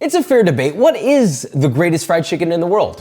It's a fair debate. What is the greatest fried chicken in the world?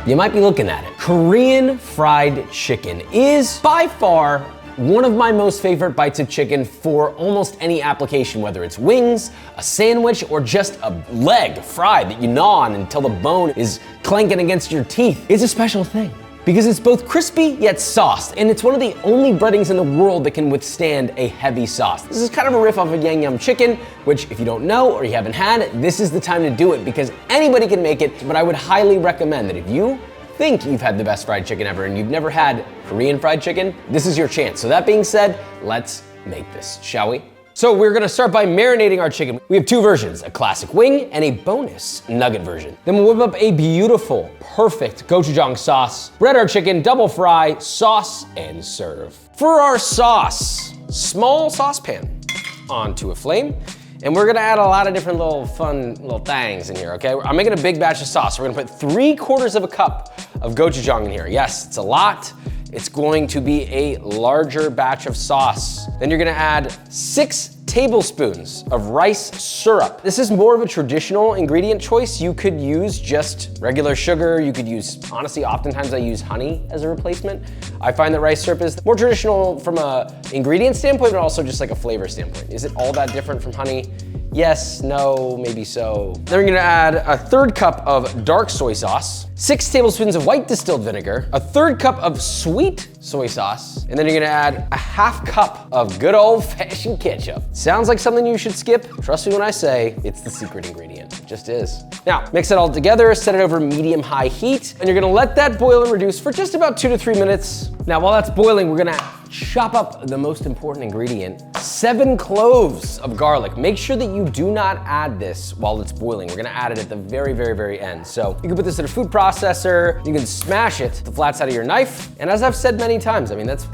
You might be looking at it. Korean fried chicken is by far one of my most favorite bites of chicken for almost any application, whether it's wings, a sandwich, or just a leg fried that you gnaw on until the bone is clanking against your teeth. It's a special thing because it's both crispy yet sauced, and it's one of the only breadings in the world that can withstand a heavy sauce. This is kind of a riff off of Yang Yum chicken, which if you don't know or you haven't had, this is the time to do it because anybody can make it, but I would highly recommend that if you think you've had the best fried chicken ever and you've never had Korean fried chicken, this is your chance. So that being said, let's make this, shall we? So we're gonna start by marinating our chicken. We have two versions, a classic wing and a bonus nugget version. Then we'll whip up a beautiful, perfect gochujang sauce, bread our chicken, double fry, sauce, and serve. For our sauce, small saucepan onto a flame, and we're gonna add a lot of different little fun little things in here, okay? I'm making a big batch of sauce. We're gonna put 3/4 of a cup of gochujang in here. Yes, it's a lot. It's going to be a larger batch of sauce. Then you're gonna add 6 tablespoons of rice syrup. This is more of a traditional ingredient choice. You could use just regular sugar. You could use, honestly, oftentimes I use honey as a replacement. I find that rice syrup is more traditional from a ingredient standpoint, but also just like a flavor standpoint. Is it all that different from honey? Yes, no, maybe so. Then we're gonna add a 1/3 cup of dark soy sauce, 6 tablespoons of white distilled vinegar, a 1/3 cup of sweet soy sauce, and then you're gonna add a 1/2 cup of good old-fashioned ketchup. Sounds like something you should skip. Trust me when I say it's the secret ingredient. It just is. Now, mix it all together, set it over medium-high heat, and you're gonna let that boil and reduce for just about 2 to 3 minutes. Now, while that's boiling, we're gonna chop up the most important ingredient, 7 cloves of garlic. Make sure that you do not add this while it's boiling. We're gonna add it at the very, very, very end. So you can put this in a food processor, you can smash it, the flat side of your knife, and as I've said many times, I mean, it's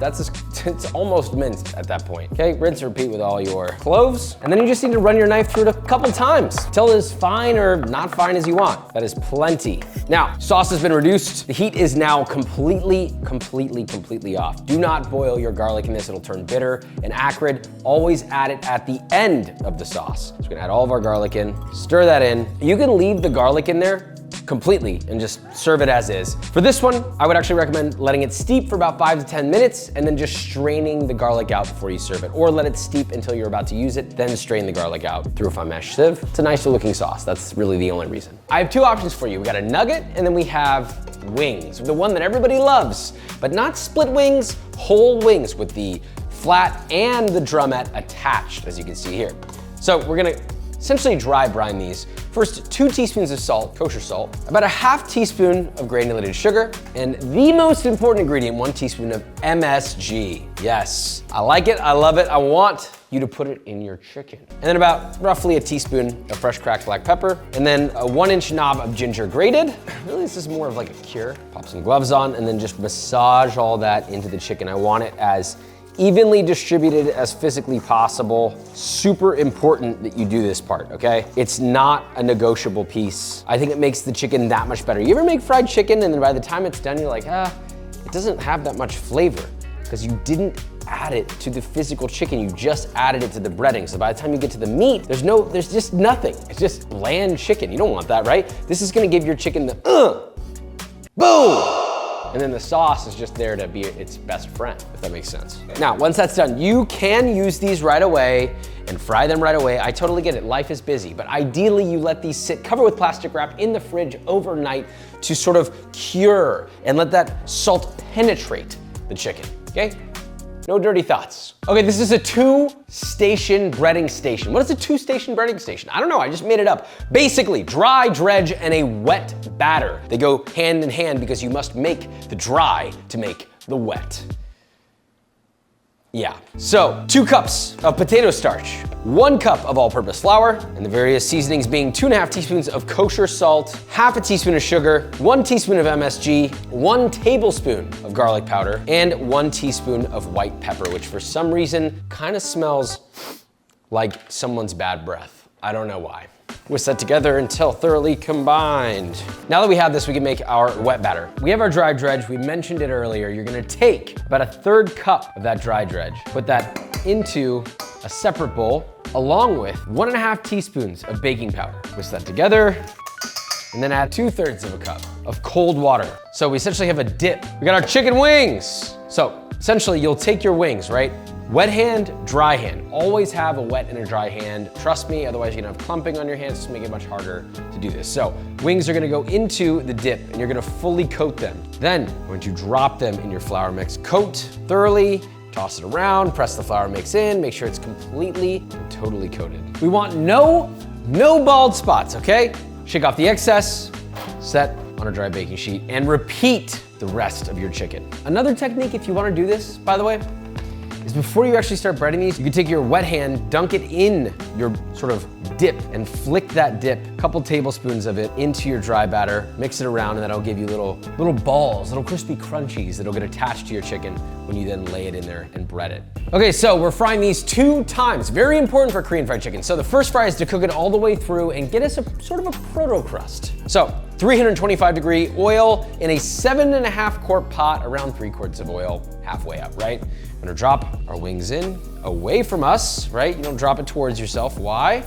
almost minced at that point. Okay, rinse and repeat with all your cloves, and then you just need to run your knife through it a couple times till it is fine or not fine as you want. That is plenty. Now, sauce has been reduced. The heat is now completely off. Do not boil your garlic in this, it'll turn bitter and acrid. Always add it at the end of the sauce. So we're gonna add all of our garlic in, stir that in. You can leave the garlic in there completely and just serve it as is. For this one, I would actually recommend letting it steep for about 5 to 10 minutes and then just straining the garlic out before you serve it, or let it steep until you're about to use it, then strain the garlic out through a fine mesh sieve. It's a nicer looking sauce. That's really the only reason. I have 2 options for you. We got a nugget and then we have wings, the one that everybody loves, but not split wings, whole wings with the flat and the drumette attached, as you can see here. So we're gonna essentially dry brine these. First, 2 teaspoons of salt, kosher salt, about a 1/2 teaspoon of granulated sugar, and the most important ingredient, 1 teaspoon of MSG. Yes, I like it, I love it, I want you to put it in your chicken. And then about roughly a teaspoon of fresh cracked black pepper, and then a 1-inch knob of ginger grated. Really, this is more of like a cure. Pop some gloves on, and then just massage all that into the chicken. I want it as evenly distributed as physically possible. Super important that you do this part, okay? It's not a negotiable piece. I think it makes the chicken that much better. You ever make fried chicken and then by the time it's done, you're like, it doesn't have that much flavor because you didn't add it to the physical chicken, you just added it to the breading. So by the time you get to the meat, there's just nothing. It's just bland chicken. You don't want that, right? This is gonna give your chicken the boom! And then the sauce is just there to be its best friend, if that makes sense. Now, once that's done, you can use these right away and fry them right away. I totally get it, life is busy, but ideally you let these sit covered with plastic wrap in the fridge overnight to sort of cure and let that salt penetrate the chicken, okay? No dirty thoughts. Okay, this is a 2-station breading station. What is a 2-station breading station? I don't know, I just made it up. Basically, dry dredge and a wet batter. They go hand in hand because you must make the dry to make the wet. Yeah, so 2 cups of potato starch, 1 cup of all-purpose flour, and the various seasonings being 2.5 teaspoons of kosher salt, 1/2 teaspoon of sugar, 1 teaspoon of MSG, 1 tablespoon of garlic powder, and 1 teaspoon of white pepper, which for some reason kind of smells like someone's bad breath. I don't know why. Whisk that together until thoroughly combined. Now that we have this, we can make our wet batter. We have our dry dredge, we mentioned it earlier. You're gonna take about a 1/3 cup of that dry dredge, put that into a separate bowl, along with 1.5 teaspoons of baking powder. Whisk that together, and then add 2/3 of a cup of cold water. So we essentially have a dip. We got our chicken wings. So essentially you'll take your wings, right? Wet hand, dry hand. Always have a wet and a dry hand. Trust me, otherwise you're gonna have clumping on your hands, just make it much harder to do this. So wings are gonna go into the dip and you're gonna fully coat them. Then I'm going to drop them in your flour mix. Coat thoroughly, toss it around, press the flour mix in, make sure it's completely and totally coated. We want no bald spots, okay? Shake off the excess, set on a dry baking sheet, and repeat the rest of your chicken. Another technique, if you wanna do this, by the way, is before you actually start breading these, you can take your wet hand, dunk it in your sort of dip, and flick that dip, a couple tablespoons of it into your dry batter, mix it around, and that'll give you little balls, little crispy crunchies that'll get attached to your chicken when you then lay it in there and bread it. Okay, so we're frying these 2 times. Very important for Korean fried chicken. So the first fry is to cook it all the way through and get us a sort of a proto crust. So 325-degree oil in a 7.5 quart pot, around 3 quarts of oil, halfway up, right? I'm gonna drop our wings in, away from us, right? You don't drop it towards yourself. Why?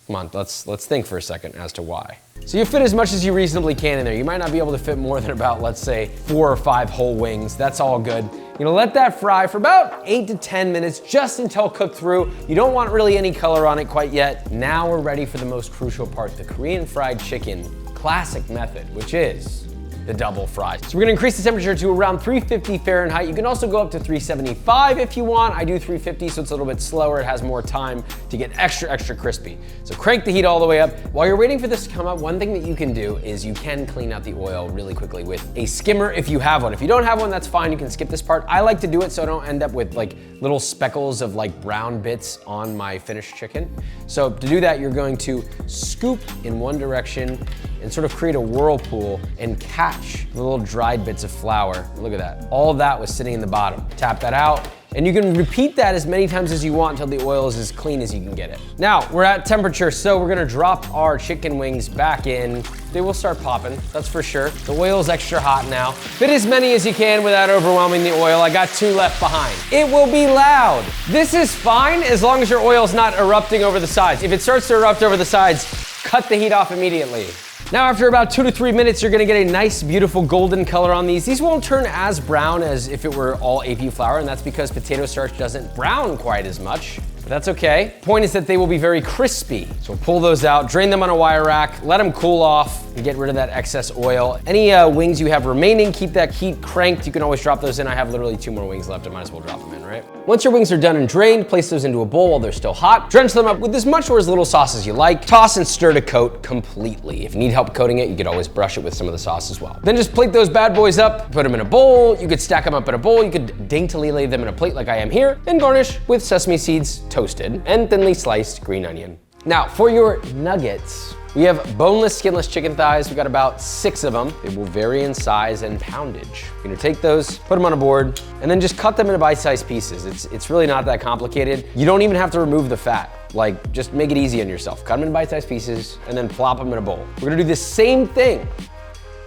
Come on, let's think for a second as to why. So you fit as much as you reasonably can in there. You might not be able to fit more than about, let's say, 4 or 5 whole wings. That's all good. You're gonna let that fry for about 8 to 10 minutes, just until cooked through. You don't want really any color on it quite yet. Now we're ready for the most crucial part, the Korean fried chicken classic method, which is the double fry. So we're gonna increase the temperature to around 350 Fahrenheit. You can also go up to 375 if you want. I do 350, so it's a little bit slower. It has more time to get extra crispy. So crank the heat all the way up. While you're waiting for this to come up, one thing that you can do is you can clean out the oil really quickly with a skimmer if you have one. If you don't have one, that's fine. You can skip this part. I like to do it so I don't end up with like little speckles of like brown bits on my finished chicken. So to do that, you're going to scoop in one direction and sort of create a whirlpool and catch the little dried bits of flour. Look at that. All of that was sitting in the bottom. Tap that out, and you can repeat that as many times as you want until the oil is as clean as you can get it. Now, we're at temperature, so we're gonna drop our chicken wings back in. They will start popping, that's for sure. The oil's extra hot now. Fit as many as you can without overwhelming the oil. I got 2 left behind. It will be loud. This is fine as long as your oil's not erupting over the sides. If it starts to erupt over the sides, cut the heat off immediately. Now after about 2 to 3 minutes, you're gonna get a nice, beautiful golden color on these. These won't turn as brown as if it were all AP flour, and that's because potato starch doesn't brown quite as much. But that's okay. Point is that they will be very crispy. So we'll pull those out, drain them on a wire rack, let them cool off, and get rid of that excess oil. Any wings you have remaining, keep that heat cranked. You can always drop those in. I have literally 2 more wings left. I might as well drop them in, right? Once your wings are done and drained, place those into a bowl while they're still hot. Drench them up with as much or as little sauce as you like. Toss and stir to coat completely. If you need help coating it, you could always brush it with some of the sauce as well. Then just plate those bad boys up, put them in a bowl. You could stack them up in a bowl. You could daintily lay them in a plate like I am here, and garnish with sesame seeds toasted and thinly sliced green onion. Now, for your nuggets, we have boneless, skinless chicken thighs. We got about 6 of them. They will vary in size and poundage. You're gonna take those, put them on a board, and then just cut them into bite-sized pieces. It's really not that complicated. You don't even have to remove the fat. Like, just make it easy on yourself. Cut them into bite-sized pieces, and then plop them in a bowl. We're gonna do the same thing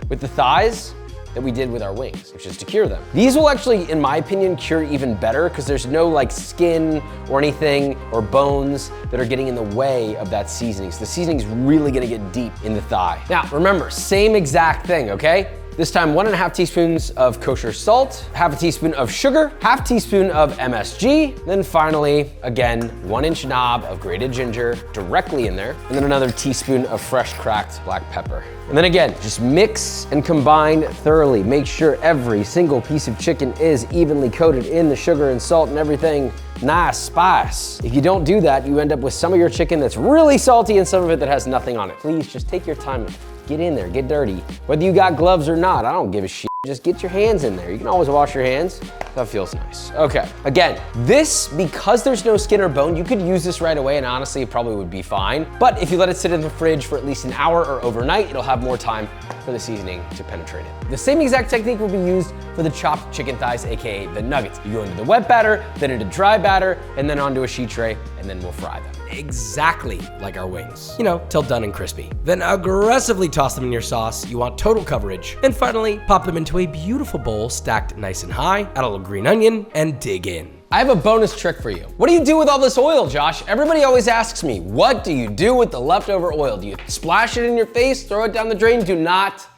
with the thighs that we did with our wings, which is to cure them. These will actually, in my opinion, cure even better because there's no like skin or anything or bones that are getting in the way of that seasoning. So the seasoning's really gonna get deep in the thigh. Now, remember, same exact thing, okay? This time, 1.5 teaspoons of kosher salt, 1/2 teaspoon of sugar, 1/2 teaspoon of MSG, then finally, again, 1-inch knob of grated ginger directly in there, and then another teaspoon of fresh cracked black pepper. And then again, just mix and combine thoroughly. Make sure every single piece of chicken is evenly coated in the sugar and salt and everything. Nice spice. If you don't do that, you end up with some of your chicken that's really salty and some of it that has nothing on it. Please just take your time. Get in there, get dirty. Whether you got gloves or not, I don't give a shit. Just get your hands in there. You can always wash your hands. That feels nice. Okay, again, this, because there's no skin or bone, you could use this right away and honestly, it probably would be fine. But if you let it sit in the fridge for at least an hour or overnight, it'll have more time for the seasoning to penetrate it. The same exact technique will be used for the chopped chicken thighs, AKA the nuggets. You go into the wet batter, then into dry batter, and then onto a sheet tray, and then we'll fry them. Exactly like our wings. You know, till done and crispy. Then aggressively toss them in your sauce. You want total coverage. And finally, pop them into a beautiful bowl stacked nice and high, add a little green onion, and dig in. I have a bonus trick for you. What do you do with all this oil, Josh? Everybody always asks me, what do you do with the leftover oil? Do you splash it in your face, throw it down the drain? Do not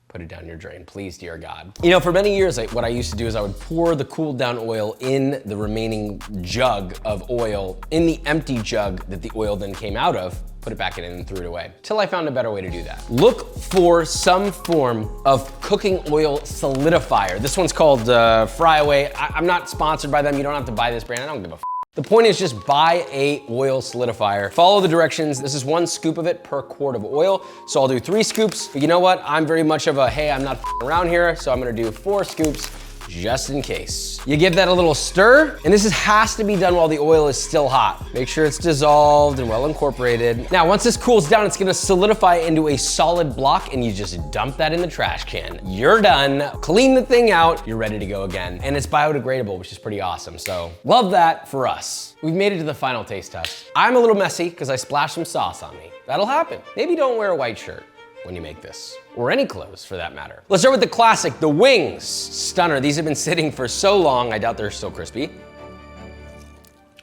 put it down your drain, please, dear God. You know, for many years, what I used to do is I would pour the cooled down oil in the remaining jug of oil, in the empty jug that the oil then came out of, put it back in and threw it away, till I found a better way to do that. Look for some form of cooking oil solidifier. This one's called Fry Away. I'm not sponsored by them. You don't have to buy this brand. I don't give a f. The point is just buy a oil solidifier. Follow the directions. This is 1 scoop of it per quart of oil. So I'll do 3 scoops. But you know what? I'm very much of a, hey, I'm not around here. So I'm gonna do 4 scoops just in case. You give that a little stir, and this has to be done while the oil is still hot. Make sure it's dissolved and well incorporated. Now, once this cools down, it's gonna solidify into a solid block, and you just dump that in the trash can. You're done. Clean the thing out, you're ready to go again. And it's biodegradable, which is pretty awesome. So love that for us. We've made it to the final taste test. I'm a little messy because I splashed some sauce on me. That'll happen. Maybe don't wear a white shirt when you make this, or any clothes for that matter. Let's start with the classic, the wings. Stunner. These have been sitting for so long, I doubt they're still crispy.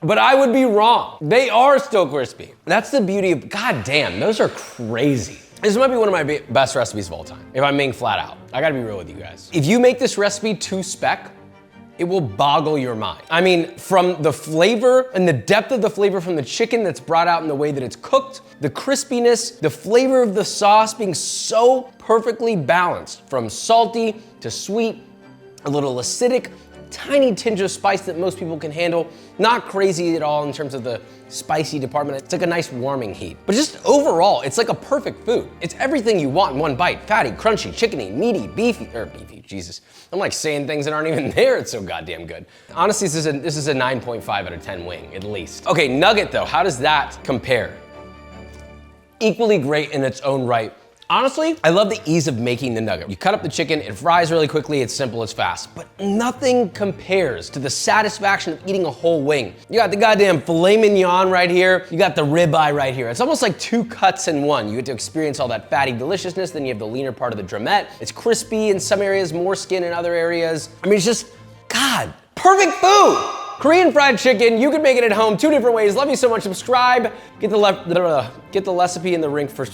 But I would be wrong. They are still crispy. That's the beauty of, god damn, those are crazy. This might be one of my best recipes of all time, if I'm being flat out. I gotta be real with you guys. If you make this recipe to spec, it will boggle your mind. I mean, from the flavor and the depth of the flavor from the chicken that's brought out in the way that it's cooked, the crispiness, the flavor of the sauce being so perfectly balanced, from salty to sweet, a little acidic, tiny tinge of spice that most people can handle. Not crazy at all in terms of the spicy department. It's like a nice warming heat. But just overall, it's like a perfect food. It's everything you want in one bite. Fatty, crunchy, chickeny, meaty, beefy, Jesus. I'm like saying things that aren't even there. It's so goddamn good. Honestly, this is a 9.5 out of 10 wing, at least. Okay, nugget though, how does that compare? Equally great in its own right. Honestly, I love the ease of making the nugget. You cut up the chicken, it fries really quickly, it's simple, it's fast. But nothing compares to the satisfaction of eating a whole wing. You got the goddamn filet mignon right here, you got the ribeye right here. It's almost like 2 cuts in one. You get to experience all that fatty deliciousness, then you have the leaner part of the drumette. It's crispy in some areas, more skin in other areas. I mean, it's just, God, perfect food! Korean fried chicken, you can make it at home 2 different ways. Love you so much, subscribe. Get the recipe in the link for,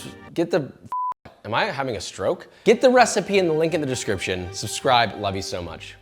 am I having a stroke? Get the recipe in the link in the description. Subscribe, love you so much.